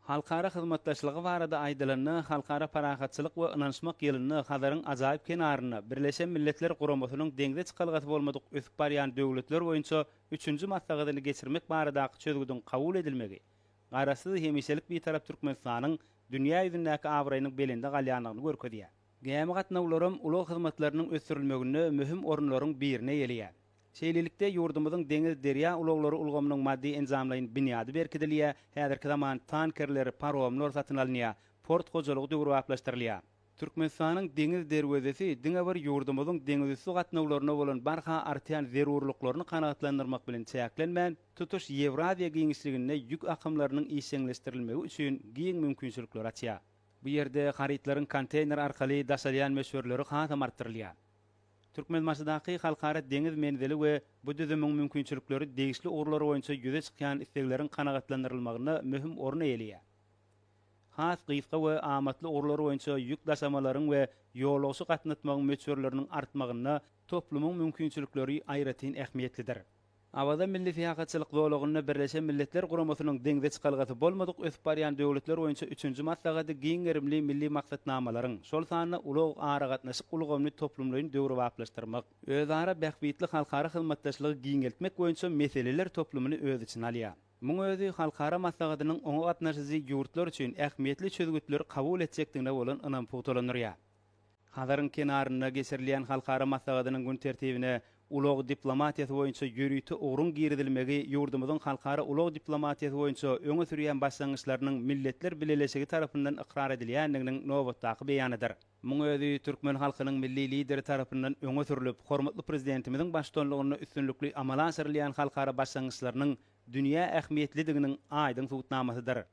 Halkara hyzmatdaşlygy barada aýdylanny halkara parahatçylyk we ynançmak ýylyny Hazarın ajaýyp kenaryny Birleşen Milletler Guramasynyň deňde çykylgaty bolmadyk ösüp barýan döwletler boýunça 3-nji maslahatyny geçirmek baradaky çözgüdüň kabul edilmegi, garaşsyz hemişelik bir tarap Türkmenistanyň dünýä ýüzündäki awraýynyň belinde galýanlygyny görkezýär. Gäme gatnawlarym ulag hyzmatlarynyň ösürilmegine mühim orunlaryň birine ýelýär. Şeýlelikde ýurdumyzyň deňiz derýa ulaglary ulgamynyň maddi enzamlaryň bünyady berkidilýär, häzirki zaman tankerleri, paromlar satyn alynýar, port gojalygy döwraplaşdyrylýar. Türkmenistanyň deňiz derwezesi diňe bir ýurdumyzyň deňiz üstü gatnawlaryna bolan barha artýan zerurlyklaryny kanagatlandyrmak bilen çäklenmän, tutuş Ewraziýa giňişligine ýük akymlarynyň işleňleşdirilmegi üçin giň mümkinçilikler açýar. Bu ýerde haritlaryň konteyner arkaly daşalýan meşhurlary hasam artdyrylýar. Türkmenistanyň halkara deňiz menzili we bu düzümiň mümkinçilikleri degişli orlar boýunça ýüze çykýan islegleriň kanagatlandyrylmagyna mühim orun eýelýär. Has gysga we amatly orlar boýunça ýük daşamalaryň we ýolagçy gatnatmagyň meçhurlarynyň artmagyna toplumyň mümkinçilikleri aýratyn ähmiýetlidir. Awada milli fiýakatçylyk dowlagyny Birleşen Milletler Guramasynyň deňde çykylgaty bolmadyk ösüp barýan döwletler boýunça 3-nji maslahaty giň erimli milli maksatnamalaryň şol sanyny ulag ara gatnaşyk ulgamly toplumlaryň döwraplaşdyrmak, özara bähbitli halkara hyzmatdaşlygy giňeltmek boýunça meseleler toplumyny öz içine alýar. Muň özü halkara maslahatynyň oňa gatnaşyjy ýurtlar üçin ähmiýetli çözgütler kabul etjekdigine bolan ynam putulanýar. Hazarın kenaryna geçirilýän halkara maslahatynyň gün tertibine ulag diplomatiýasy boýunça ýürüýti orun giridilmegi ýurdumyzyň halkara ulag diplomatiýasy boýunça öňe sürýän başlangyçlarynyň milletler bileleşigi tarapyndan ikrar edilýändiginiň nowatdaky beýanydyr. Muň özü türkmen halkynyň milli lideri tarapyndan öňe sürilip, hormatly prezidentimiziň başçylygyna üstünlikli amala aşyrylýan halkara başlangyçlarynyň dünýä ähmiýetlidiginiň aýdyn subutnamasydyr.